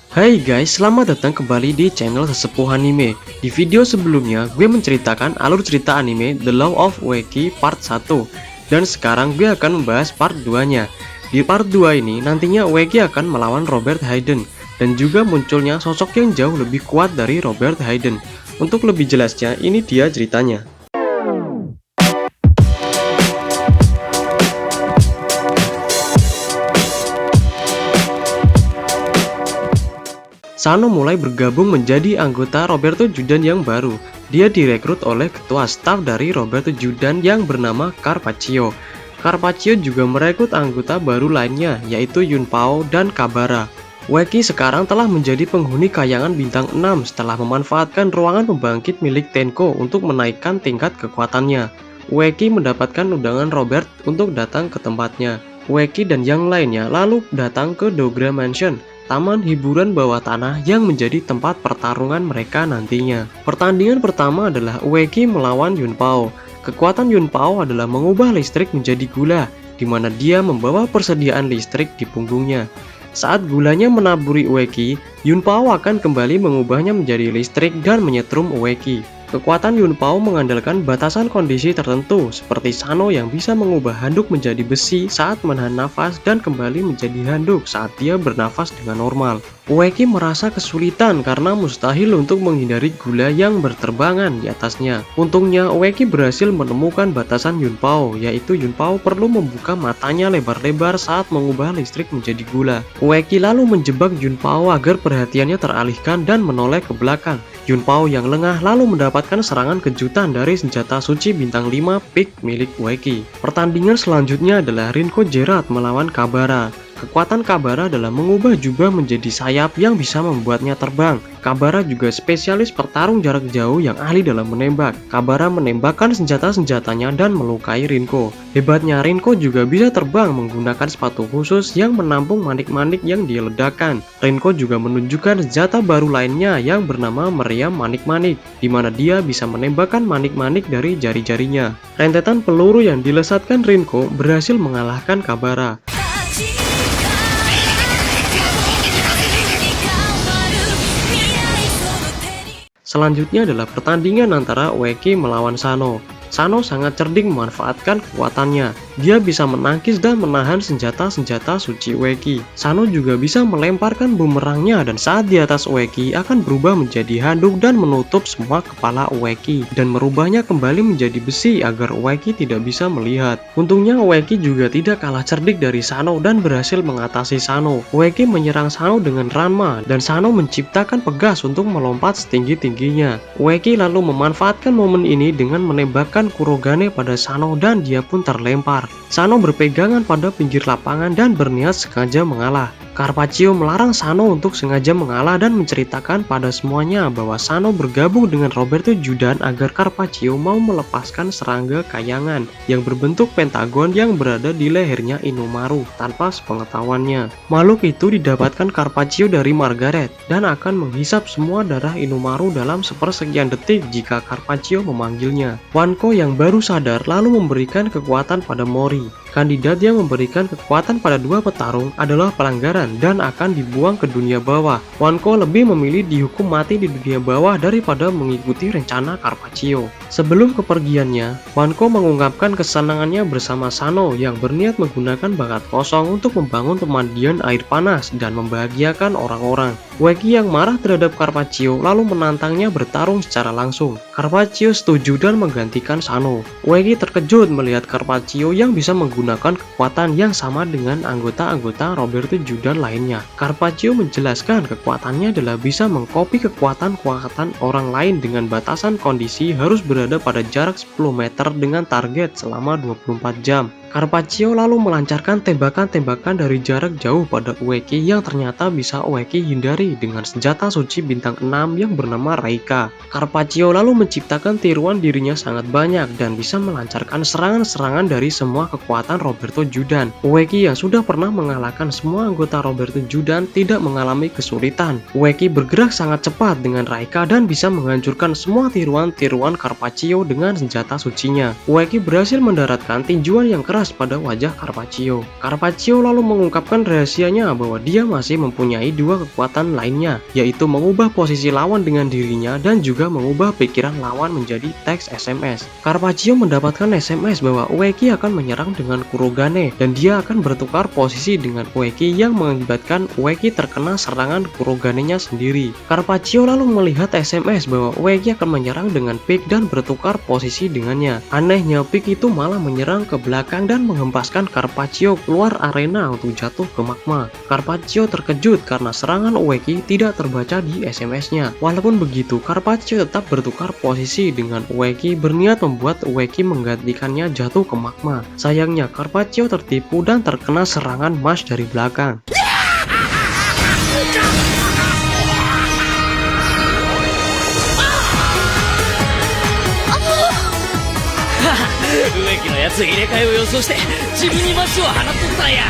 Hai guys, selamat datang kembali di channel Sesepuh Anime. Di video sebelumnya, gue menceritakan alur cerita anime The Law of Ueki Part 1. Dan sekarang gue akan membahas part 2-nya. Di part 2 ini, nantinya Ueki akan melawan Robert Hayden. Dan juga munculnya sosok yang jauh lebih kuat dari Robert Hayden. Untuk lebih jelasnya, ini dia ceritanya. Sano mulai bergabung menjadi anggota Roberto Judan yang baru. Dia direkrut oleh ketua staf dari Roberto Judan yang bernama Carpaccio. Carpaccio juga merekrut anggota baru lainnya, yaitu Yunpao dan Kabara. Ueki sekarang telah menjadi penghuni kayangan bintang 6 setelah memanfaatkan ruangan pembangkit milik Tenko untuk menaikkan tingkat kekuatannya. Ueki mendapatkan undangan Robert untuk datang ke tempatnya. Ueki dan yang lainnya lalu datang ke Dogra Mansion, taman hiburan bawah tanah yang menjadi tempat pertarungan mereka nantinya. Pertandingan pertama adalah Ueki melawan Yunpao. Kekuatan Yunpao adalah mengubah listrik menjadi gula, di mana dia membawa persediaan listrik di punggungnya. Saat gulanya menaburi Ueki, Yunpao akan kembali mengubahnya menjadi listrik dan menyetrum Ueki. Kekuatan Yunpao mengandalkan batasan kondisi tertentu, seperti Sano yang bisa mengubah handuk menjadi besi saat menahan nafas dan kembali menjadi handuk saat dia bernafas dengan normal. Ueki merasa kesulitan karena mustahil untuk menghindari gula yang berterbangan di atasnya. Untungnya, Ueki berhasil menemukan batasan Yunpao, yaitu Yunpao perlu membuka matanya lebar-lebar saat mengubah listrik menjadi gula. Ueki lalu menjebak Yunpao agar perhatiannya teralihkan dan menoleh ke belakang. Yunpao yang lengah lalu mendapatkan serangan kejutan dari senjata suci bintang 5 Peak milik Ueki. Pertandingan selanjutnya adalah Rinko Jerat melawan Kabara. Kekuatan Kabara adalah mengubah jubah menjadi sayap yang bisa membuatnya terbang. Kabara juga spesialis pertarung jarak jauh yang ahli dalam menembak. Kabara menembakkan senjata-senjatanya dan melukai Rinko. Hebatnya, Rinko juga bisa terbang menggunakan sepatu khusus yang menampung manik-manik yang dia ledakan. Rinko juga menunjukkan senjata baru lainnya yang bernama meriam manik-manik, di mana dia bisa menembakkan manik-manik dari jari-jarinya. Rentetan peluru yang dilesatkan Rinko berhasil mengalahkan Kabara. Selanjutnya adalah pertandingan antara Ueki melawan Sano. Sano sangat cerdik memanfaatkan kekuatannya. Dia bisa menangkis dan menahan senjata-senjata suci Ueki. Sano juga bisa melemparkan bumerangnya dan saat di atas Ueki akan berubah menjadi handuk dan menutup semua kepala Ueki dan merubahnya kembali menjadi besi agar Ueki tidak bisa melihat. Untungnya Ueki juga tidak kalah cerdik dari Sano dan berhasil mengatasi Sano. Ueki menyerang Sano dengan Ranma dan Sano menciptakan pegas untuk melompat setinggi-tingginya. Ueki lalu memanfaatkan momen ini dengan menembakkan Kurogane pada Sano dan dia pun terlempar. Sano berpegangan pada pinggir lapangan dan berniat sengaja mengalah. Carpaccio melarang Sano untuk sengaja mengalah dan menceritakan pada semuanya bahwa Sano bergabung dengan Roberto Judan agar Carpaccio mau melepaskan serangga kayangan yang berbentuk pentagon yang berada di lehernya Inomaru tanpa sepengetahuannya. Makhluk itu didapatkan Carpaccio dari Margaret dan akan menghisap semua darah Inomaru dalam sepersekian detik jika Carpaccio memanggilnya. Wanko yang baru sadar lalu memberikan kekuatan pada Mori. Kandidat yang memberikan kekuatan pada dua petarung adalah pelanggaran dan akan dibuang ke dunia bawah. Wanko lebih memilih dihukum mati di dunia bawah daripada mengikuti rencana Carpaccio. Sebelum kepergiannya, Wanko mengungkapkan kesenangannya bersama Sano yang berniat menggunakan bakat kosong untuk membangun pemandian air panas dan membahagiakan orang-orang. Ueki yang marah terhadap Carpaccio lalu menantangnya bertarung secara langsung. Carpaccio setuju dan menggantikan Sano. Ueki terkejut melihat Carpaccio yang bisa menggunakan kekuatan yang sama dengan anggota-anggota Roberto Judan lainnya. Carpaccio menjelaskan kekuatannya adalah bisa mengkopi kekuatan-kekuatan orang lain dengan batasan kondisi harus berada pada jarak 10 meter dengan target selama 24 jam. Carpaccio lalu melancarkan tembakan-tembakan dari jarak jauh pada Ueki yang ternyata bisa Ueki hindari dengan senjata suci bintang 6 yang bernama Reika. Carpaccio lalu menciptakan tiruan dirinya sangat banyak dan bisa melancarkan serangan-serangan dari semua kekuatan Roberto Judan. Ueki yang sudah pernah mengalahkan semua anggota Roberto Judan tidak mengalami kesulitan. Ueki bergerak sangat cepat dengan Reika dan bisa menghancurkan semua tiruan-tiruan Carpaccio dengan senjata sucinya. Ueki berhasil mendaratkan tinjuan yang keras keras pada wajah Carpaccio. Carpaccio lalu mengungkapkan rahasianya bahwa dia masih mempunyai dua kekuatan lainnya, yaitu mengubah posisi lawan dengan dirinya dan juga mengubah pikiran lawan menjadi teks SMS. Carpaccio mendapatkan SMS bahwa Ueki akan menyerang dengan Kurogane dan dia akan bertukar posisi dengan Ueki yang mengakibatkan Ueki terkena serangan Kuroganenya sendiri. Carpaccio lalu melihat SMS bahwa Ueki akan menyerang dengan Pig dan bertukar posisi dengannya. Anehnya, Pig itu malah menyerang ke belakang dan menghempaskan Carpaccio keluar arena untuk jatuh ke magma. Carpaccio terkejut karena serangan Ueki tidak terbaca di SMS-nya. Walaupun begitu, Carpaccio tetap bertukar posisi dengan Ueki, berniat membuat Ueki menggantikannya jatuh ke magma. Sayangnya, Carpaccio tertipu dan terkena serangan Mash dari belakang. 植木のやつ入れ替えを予想して自分にマッシュを放っとったんや。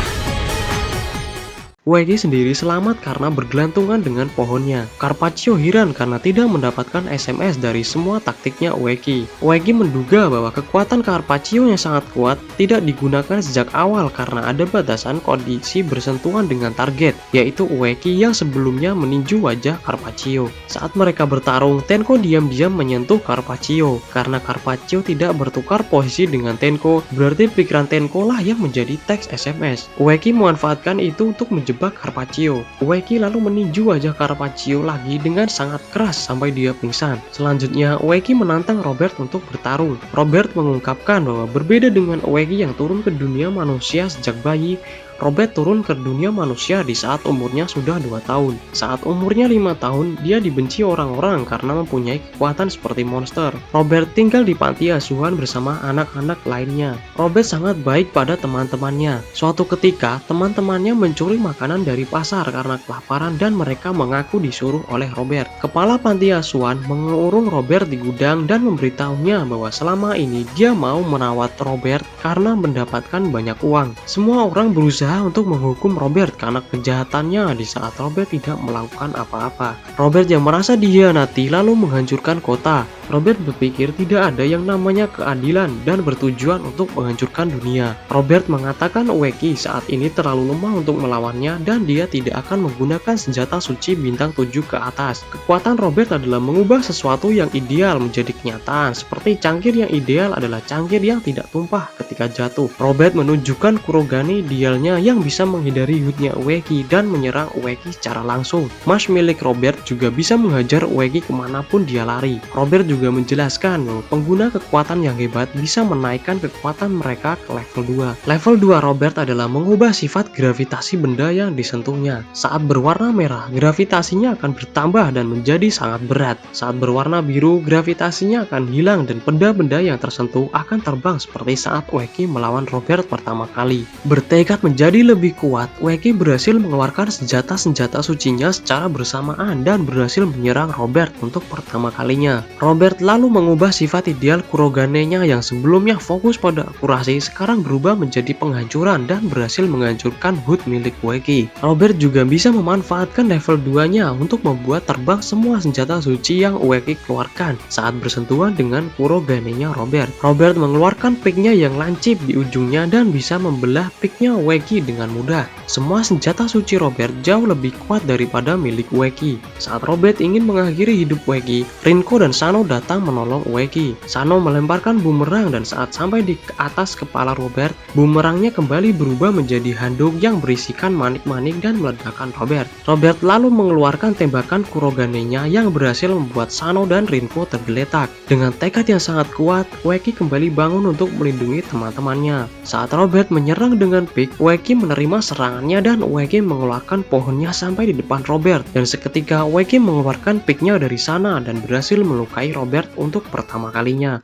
Ueki sendiri selamat karena bergelantungan dengan pohonnya. Carpaccio heran karena tidak mendapatkan SMS dari semua taktiknya Ueki. Ueki menduga bahwa kekuatan Carpaccio yang sangat kuat tidak digunakan sejak awal karena ada batasan kondisi bersentuhan dengan target, yaitu Ueki yang sebelumnya meninju wajah Carpaccio. Saat mereka bertarung, Tenko diam-diam menyentuh Carpaccio. Karena Carpaccio tidak bertukar posisi dengan Tenko, berarti pikiran Tenko lah yang menjadi teks SMS. Ueki memanfaatkan itu untuk menjebak Carpaccio. Ueki lalu meninju wajah Carpaccio lagi dengan sangat keras sampai dia pingsan. Selanjutnya, Ueki menantang Robert untuk bertarung. Robert mengungkapkan bahwa berbeda dengan Ueki yang turun ke dunia manusia sejak bayi, Robert turun ke dunia manusia di saat umurnya sudah 2 tahun. Saat umurnya 5 tahun, dia dibenci orang-orang karena mempunyai kekuatan seperti monster. Robert tinggal di panti asuhan bersama anak-anak lainnya. Robert sangat baik pada teman-temannya. Suatu ketika, teman-temannya mencuri makanan dari pasar karena kelaparan dan mereka mengaku disuruh oleh Robert. Kepala panti asuhan mengurung Robert di gudang dan memberitahunya bahwa selama ini dia mau merawat Robert karena mendapatkan banyak uang. Semua orang berusaha untuk menghukum Robert karena kejahatannya di saat Robert tidak melakukan apa-apa. Robert yang merasa dihianati lalu menghancurkan kota. Robert berpikir tidak ada yang namanya keadilan dan bertujuan untuk menghancurkan dunia. Robert mengatakan Ueki saat ini terlalu lemah untuk melawannya dan dia tidak akan menggunakan senjata suci bintang 7 ke atas. Kekuatan Robert adalah mengubah sesuatu yang ideal menjadi kenyataan, seperti cangkir yang ideal adalah cangkir yang tidak tumpah ketika jatuh. Robert menunjukkan Kurogane idealnya yang bisa menghindari hutnya Ueki dan menyerang Ueki secara langsung. Mash milik Robert juga bisa menghajar Ueki kemanapun dia lari. Robert juga menjelaskan bahwa pengguna kekuatan yang hebat bisa menaikkan kekuatan mereka ke level 2. Level 2 Robert adalah mengubah sifat gravitasi benda yang disentuhnya. Saat berwarna merah, gravitasinya akan bertambah dan menjadi sangat berat. Saat berwarna biru, gravitasinya akan hilang dan benda-benda yang tersentuh akan terbang seperti saat Ueki melawan Robert pertama kali. Bertekad menjadi lebih kuat, Ueki berhasil mengeluarkan senjata-senjata sucinya secara bersamaan dan berhasil menyerang Robert untuk pertama kalinya. Robert lalu mengubah sifat ideal Kuroganenya yang sebelumnya fokus pada akurasi sekarang berubah menjadi penghancuran dan berhasil menghancurkan HUD milik Ueki. Robert juga bisa memanfaatkan level 2-nya untuk membuat terbang semua senjata suci yang Ueki keluarkan saat bersentuhan dengan Kuroganenya Robert. Robert mengeluarkan picknya yang lancip di ujungnya dan bisa membelah picknya Ueki dengan mudah. Semua senjata suci Robert jauh lebih kuat daripada milik Ueki. Saat Robert ingin mengakhiri hidup Ueki, Rinko dan Sano datang menolong Ueki. Sano melemparkan bumerang dan saat sampai di atas kepala Robert, bumerangnya kembali berubah menjadi handuk yang berisikan manik-manik dan meledakkan Robert. Robert lalu mengeluarkan tembakan Kuroganenya yang berhasil membuat Sano dan Rinko tergeletak. Dengan tekad yang sangat kuat, Ueki kembali bangun untuk melindungi teman-temannya. Saat Robert menyerang dengan pick, Ueki menerima serangannya dan Ueki mengeluarkan pohonnya sampai di depan Robert. Dan seketika Ueki mengeluarkan picknya dari sana dan berhasil melukai Robert untuk pertama kalinya.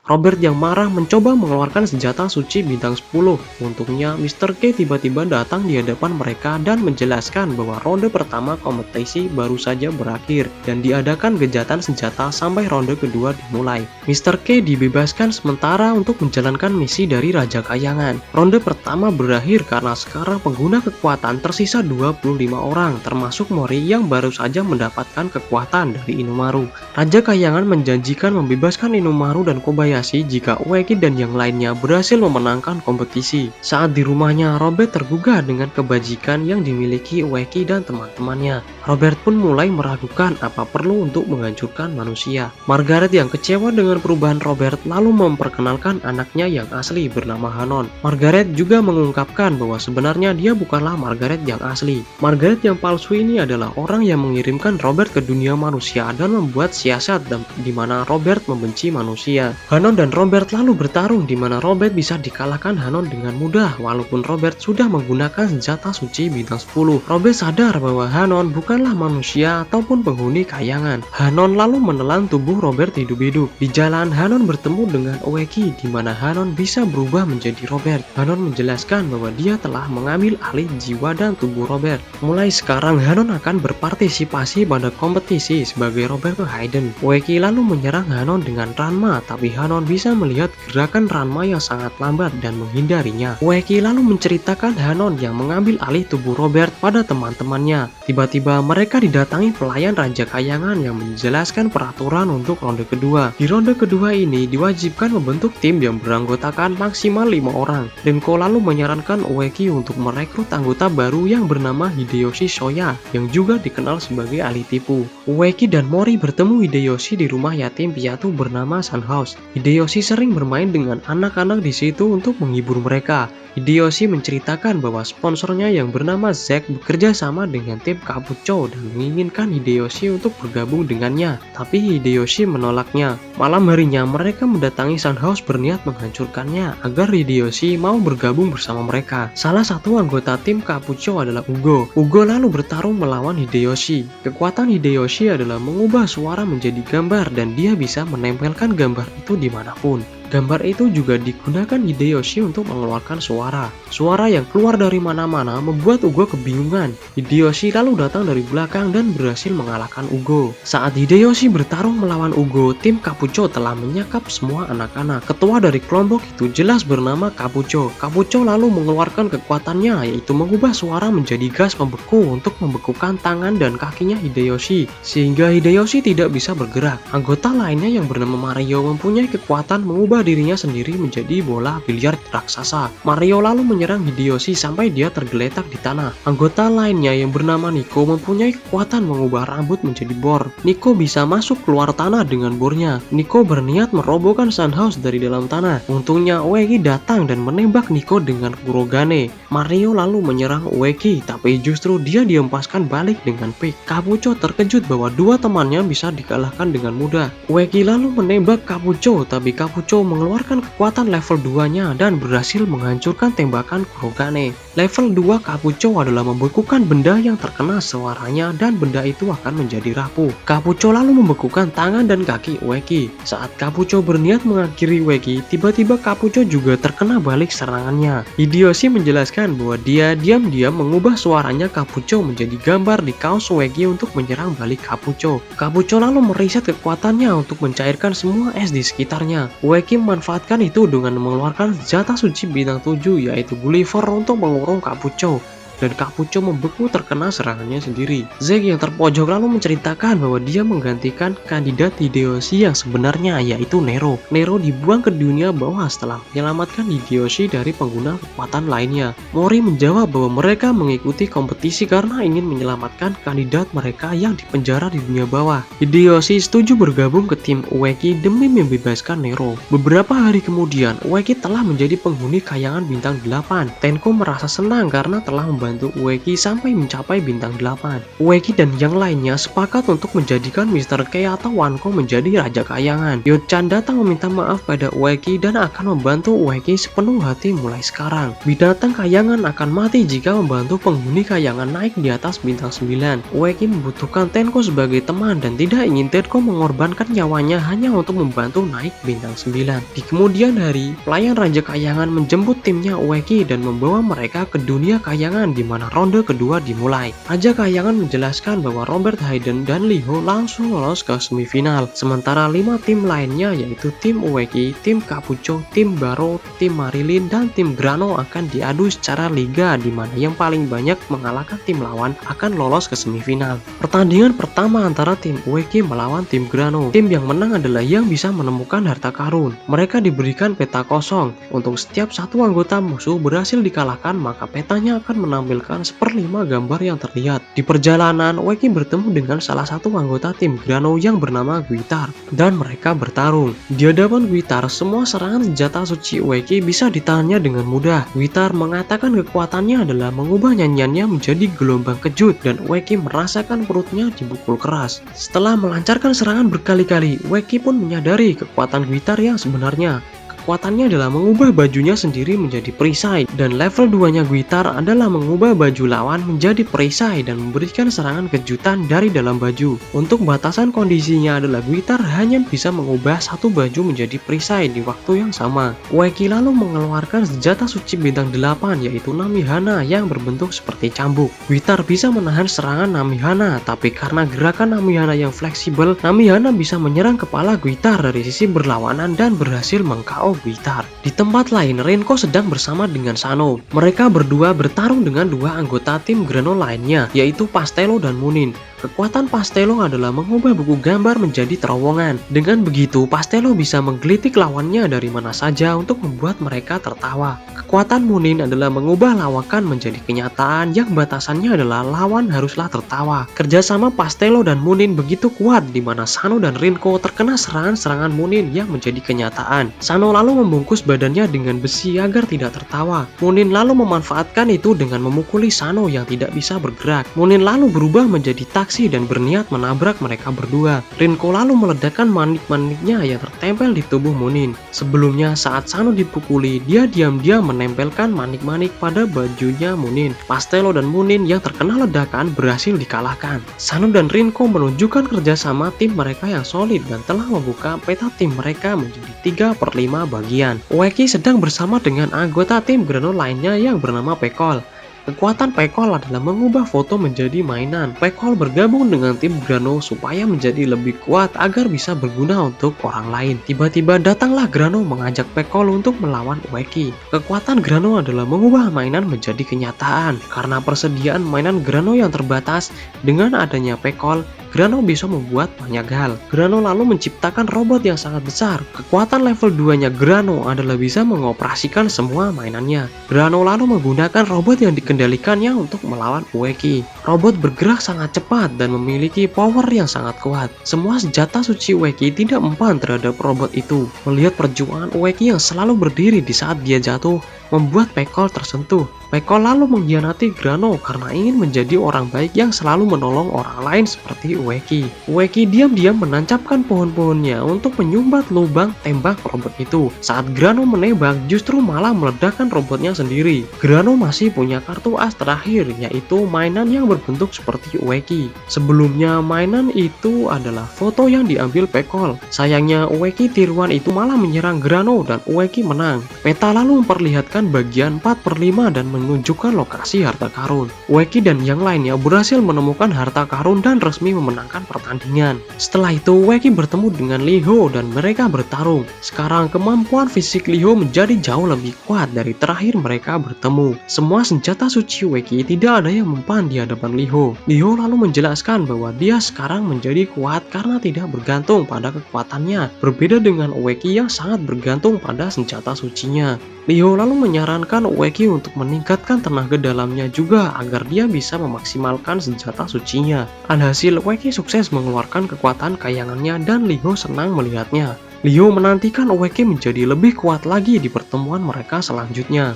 Robert yang marah mencoba mengeluarkan senjata suci bintang 10. Untungnya Mr. K tiba-tiba datang di hadapan mereka dan menjelaskan bahwa ronde pertama kompetisi baru saja berakhir dan diadakan gencatan senjata sampai ronde kedua dimulai. Mr. K dibebaskan sementara untuk menjalankan misi dari Raja Kayangan. Ronde pertama berakhir karena sekarang pengguna kekuatan tersisa 25 orang, termasuk Mori yang baru saja mendapatkan kekuatan dari Inomaru. Raja Kayangan menjanjikan membebaskan Inomaru dan Kobayashi jika Ueki dan yang lainnya berhasil memenangkan kompetisi. Saat di rumahnya, Robert tergugah dengan kebajikan yang dimiliki Ueki dan teman-temannya. Robert pun mulai meragukan apa perlu untuk menghancurkan manusia. Margaret yang kecewa dengan perubahan Robert lalu memperkenalkan anaknya yang asli bernama Hanon. Margaret juga mengungkapkan bahwa sebenarnya dia bukanlah Margaret yang asli. Margaret yang palsu ini adalah orang yang mengirimkan Robert ke dunia manusia dan membuat siasat di mana Robert membenci manusia. Hanon dan Robert lalu bertarung di mana Robert bisa dikalahkan Hanon dengan mudah walaupun Robert sudah menggunakan senjata suci bintang 10. Robert sadar bahwa Hanon bukanlah manusia ataupun penghuni kayangan. Hanon lalu menelan tubuh Robert hidup-hidup. Di jalan, Hanon bertemu dengan Ueki di mana Hanon bisa berubah menjadi Robert. Hanon menjelaskan bahwa dia telah mengambil alih jiwa dan tubuh Robert. Mulai sekarang Hanon akan berpartisipasi pada kompetisi sebagai Robert Hayden. Ueki lalu menyerang Hanon dengan Ranma, tapi Hanon bisa melihat gerakan Ranma yang sangat lambat dan menghindarinya. Ueki lalu menceritakan Hanon yang mengambil alih tubuh Robert pada teman-temannya. Tiba-tiba mereka didatangi pelayan Raja Kayangan yang menjelaskan peraturan untuk ronde kedua. Di ronde kedua ini diwajibkan membentuk tim yang beranggotakan maksimal 5 orang. Denko lalu menyarankan Ueki untuk merekrut anggota baru yang bernama Hideyoshi Shoya yang juga dikenal sebagai ahli tipu. Ueki dan Mori bertemu Hideyoshi di rumah yatim piatu bernama Sun House. Hideyoshi sering bermain dengan anak-anak di situ untuk menghibur mereka. Hideyoshi menceritakan bahwa sponsornya yang bernama Zack bekerja sama dengan tim Kabucho dan menginginkan Hideyoshi untuk bergabung dengannya, tapi Hideyoshi menolaknya. Malam harinya mereka mendatangi Sun House berniat menghancurkannya agar Hideyoshi mau bergabung bersama mereka. Salah satu anggota tim Kabucho adalah Ugo. Ugo lalu bertarung melawan Hideyoshi. Kekuatan Hideyoshi adalah mengubah suara menjadi gambar dan dia bisa menempelkan gambar itu dimanapun. Gambar itu juga digunakan Hideyoshi untuk mengeluarkan suara. Suara yang keluar dari mana-mana membuat Ugo kebingungan. Hideyoshi lalu datang dari belakang dan berhasil mengalahkan Ugo. Saat Hideyoshi bertarung melawan Ugo, tim Kabucho telah menyekap semua anak-anak. Ketua dari kelompok itu jelas bernama Kabucho. Kabucho lalu mengeluarkan kekuatannya, yaitu mengubah suara menjadi gas pembeku untuk membekukan tangan dan kakinya Hideyoshi, sehingga Hideyoshi tidak bisa bergerak. Anggota lainnya yang bernama Mario mempunyai kekuatan mengubah dirinya sendiri menjadi bola biliar raksasa. Mario lalu menyerang Hideyoshi sampai dia tergeletak di tanah. Anggota lainnya yang bernama Nico mempunyai kekuatan mengubah rambut menjadi bor. Nico bisa masuk keluar tanah dengan bornya. Nico berniat merobohkan Sun House dari dalam tanah. Untungnya Ueki datang dan menembak Nico dengan Kurogane. Mario lalu menyerang Ueki, tapi justru dia dihempaskan balik dengan pick. Kabucho terkejut bahwa dua temannya bisa dikalahkan dengan mudah. Ueki lalu menembak Kabucho, tapi Kabucho mengeluarkan kekuatan level 2-nya dan berhasil menghancurkan tembakan Kurogane. Level 2 Kabucho adalah membekukan benda yang terkena suaranya dan benda itu akan menjadi rapuh. Kabucho lalu membekukan tangan dan kaki Ueki. Saat Kabucho berniat mengakhiri Ueki, tiba-tiba Kabucho juga terkena balik serangannya. Hideyoshi menjelaskan bahwa dia diam-diam mengubah suaranya Kabucho menjadi gambar di kaos Ueki untuk menyerang balik Kabucho. Kabucho lalu mereset kekuatannya untuk mencairkan semua es di sekitarnya. Ueki memanfaatkan itu dengan mengeluarkan senjata suci bintang 7 yaitu Gulliver untuk mengurung Kabucho. Dan Kabucho membeku terkena serangannya sendiri. Zack yang terpojok lalu menceritakan bahwa dia menggantikan kandidat Hideyoshi yang sebenarnya yaitu Nero. Nero dibuang ke dunia bawah setelah menyelamatkan Hideyoshi dari pengguna kekuatan lainnya. Mori menjawab bahwa mereka mengikuti kompetisi karena ingin menyelamatkan kandidat mereka yang dipenjara di dunia bawah. Hideyoshi setuju bergabung ke tim Ueki demi membebaskan Nero. Beberapa hari kemudian, Ueki telah menjadi penghuni kayangan bintang 8. Tenko merasa senang karena telah membantu membantu Ueki sampai mencapai bintang 8. Ueki dan yang lainnya sepakat untuk menjadikan Mr. K atau Wanko menjadi Raja Kayangan. Yo-chan datang meminta maaf pada Ueki dan akan membantu Ueki sepenuh hati mulai sekarang. Binatang kayangan akan mati jika membantu penghuni kayangan naik di atas bintang 9. Ueki membutuhkan Tenko sebagai teman dan tidak ingin Tenko mengorbankan nyawanya hanya untuk membantu naik bintang 9. Di kemudian hari, pelayan Raja Kayangan menjemput timnya Ueki dan membawa mereka ke dunia kayangan di mana ronde kedua dimulai. Raja Kayangan menjelaskan bahwa Robert Hayden dan Lee-ho langsung lolos ke semifinal. Sementara 5 tim lainnya yaitu tim Ueki, tim Kapucho, tim Baro, tim Marilyn, dan tim Grano akan diadu secara liga di mana yang paling banyak mengalahkan tim lawan akan lolos ke semifinal. Pertandingan pertama antara tim Ueki melawan tim Grano. Tim yang menang adalah yang bisa menemukan harta karun. Mereka diberikan peta kosong. Untuk setiap satu anggota musuh berhasil dikalahkan, maka petanya akan menampilkan 1/5 gambar yang terlihat. Di perjalanan, Ueki bertemu dengan salah satu anggota tim Grano yang bernama Guitar, dan mereka bertarung. Di hadapan Guitar, semua serangan senjata suci Ueki bisa ditahannya dengan mudah. Guitar mengatakan kekuatannya adalah mengubah nyanyiannya menjadi gelombang kejut, dan Ueki merasakan perutnya dipukul keras. Setelah melancarkan serangan berkali-kali, Ueki pun menyadari kekuatan Guitar yang sebenarnya. Kekuatannya adalah mengubah bajunya sendiri menjadi perisai, dan level 2-nya Guitar adalah mengubah baju lawan menjadi perisai dan memberikan serangan kejutan dari dalam baju. Untuk batasan kondisinya adalah Guitar hanya bisa mengubah satu baju menjadi perisai di waktu yang sama. Ueki lalu mengeluarkan senjata suci bintang 8 yaitu Namihana yang berbentuk seperti cambuk. Guitar bisa menahan serangan Namihana, tapi karena gerakan Namihana yang fleksibel, Namihana bisa menyerang kepala Guitar dari sisi berlawanan dan berhasil meng-KO Guitar. Di tempat lain, Renko sedang bersama dengan Sano. Mereka berdua bertarung dengan 2 anggota tim Grano lainnya, yaitu Pastello dan Munin. Kekuatan Pastello adalah mengubah buku gambar menjadi terowongan. Dengan begitu, Pastello bisa menggelitik lawannya dari mana saja untuk membuat mereka tertawa. Kekuatan Munin adalah mengubah lawakan menjadi kenyataan yang batasannya adalah lawan haruslah tertawa. Kerjasama Pastello dan Munin begitu kuat di mana Sano dan Rinko terkena serangan-serangan Munin yang menjadi kenyataan. Sano lalu membungkus badannya dengan besi agar tidak tertawa. Munin lalu memanfaatkan itu dengan memukuli Sano yang tidak bisa bergerak. Munin lalu berubah menjadi taksi dan berniat menabrak mereka berdua. Rinko lalu meledakkan manik-maniknya yang tertempel di tubuh Munin. Sebelumnya saat Sano dipukuli, dia diam-diam menempelkan manik-manik pada bajunya Munin. Pastello dan Munin yang terkena ledakan berhasil dikalahkan. Sano dan Rinko menunjukkan kerjasama tim mereka yang solid dan telah membuka peta tim mereka menjadi 3/5 bagian. Ueki sedang bersama dengan anggota tim Grano lainnya yang bernama Pekol. Kekuatan Pekol adalah mengubah foto menjadi mainan. Pekol bergabung dengan tim Grano supaya menjadi lebih kuat agar bisa berguna untuk orang lain. Tiba-tiba datanglah Grano mengajak Pekol untuk melawan Ueki. Kekuatan Grano adalah mengubah mainan menjadi kenyataan. Karena persediaan mainan Grano yang terbatas, dengan adanya Pekol, Grano bisa membuat banyak hal. Grano lalu menciptakan robot yang sangat besar. Kekuatan level 2-nya Grano adalah bisa mengoperasikan semua mainannya. Grano lalu menggunakan robot yang dikendalikannya untuk melawan Ueki. Robot bergerak sangat cepat dan memiliki power yang sangat kuat. Semua senjata suci Ueki tidak mempan terhadap robot itu. Melihat perjuangan Ueki yang selalu berdiri di saat dia jatuh, membuat Pekol tersentuh. Pekol lalu mengkhianati Grano karena ingin menjadi orang baik yang selalu menolong orang lain seperti Ueki. Ueki diam-diam menancapkan pohon-pohonnya untuk menyumbat lubang tembak robot itu. Saat Grano menembak, justru malah meledakkan robotnya sendiri. Grano masih punya kartu as terakhir, yaitu mainan yang berbentuk seperti Ueki. Sebelumnya, mainan itu adalah foto yang diambil Pekol. Sayangnya, Ueki tiruan itu malah menyerang Grano dan Ueki menang. Peta lalu memperlihatkan bagian 4/5 dan menunjukkan lokasi harta karun. Ueki dan yang lainnya berhasil menemukan harta karun dan resmi memenangkan pertandingan. Setelah itu, Ueki bertemu dengan Lee-ho dan mereka bertarung. Sekarang kemampuan fisik Lee-ho menjadi jauh lebih kuat dari terakhir mereka bertemu. Semua senjata suci Ueki tidak ada yang mempan di hadapan Lee-ho. Lee-ho lalu menjelaskan bahwa dia sekarang menjadi kuat karena tidak bergantung pada kekuatannya, berbeda dengan Ueki yang sangat bergantung pada senjata sucinya. Lee-ho lalu menyarankan Ueki untuk meningkatkan tenaga dalamnya juga agar dia bisa memaksimalkan senjata sucinya. Alhasil, Ueki sukses mengeluarkan kekuatan kayangannya dan Lee-ho senang melihatnya. Lee-ho menantikan Ueki menjadi lebih kuat lagi di pertemuan mereka selanjutnya.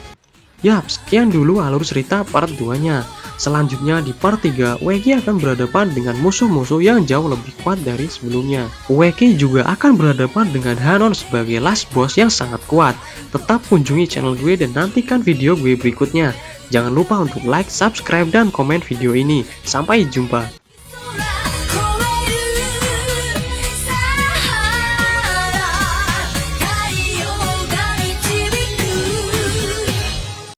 Yap, sekian dulu alur cerita part 2-nya. Selanjutnya di part 3, Weki akan berhadapan dengan musuh-musuh yang jauh lebih kuat dari sebelumnya. Weki juga akan berhadapan dengan Hanon sebagai last boss yang sangat kuat. Tetap kunjungi channel gue dan nantikan video gue berikutnya. Jangan lupa untuk like, subscribe, dan komen video ini. Sampai jumpa.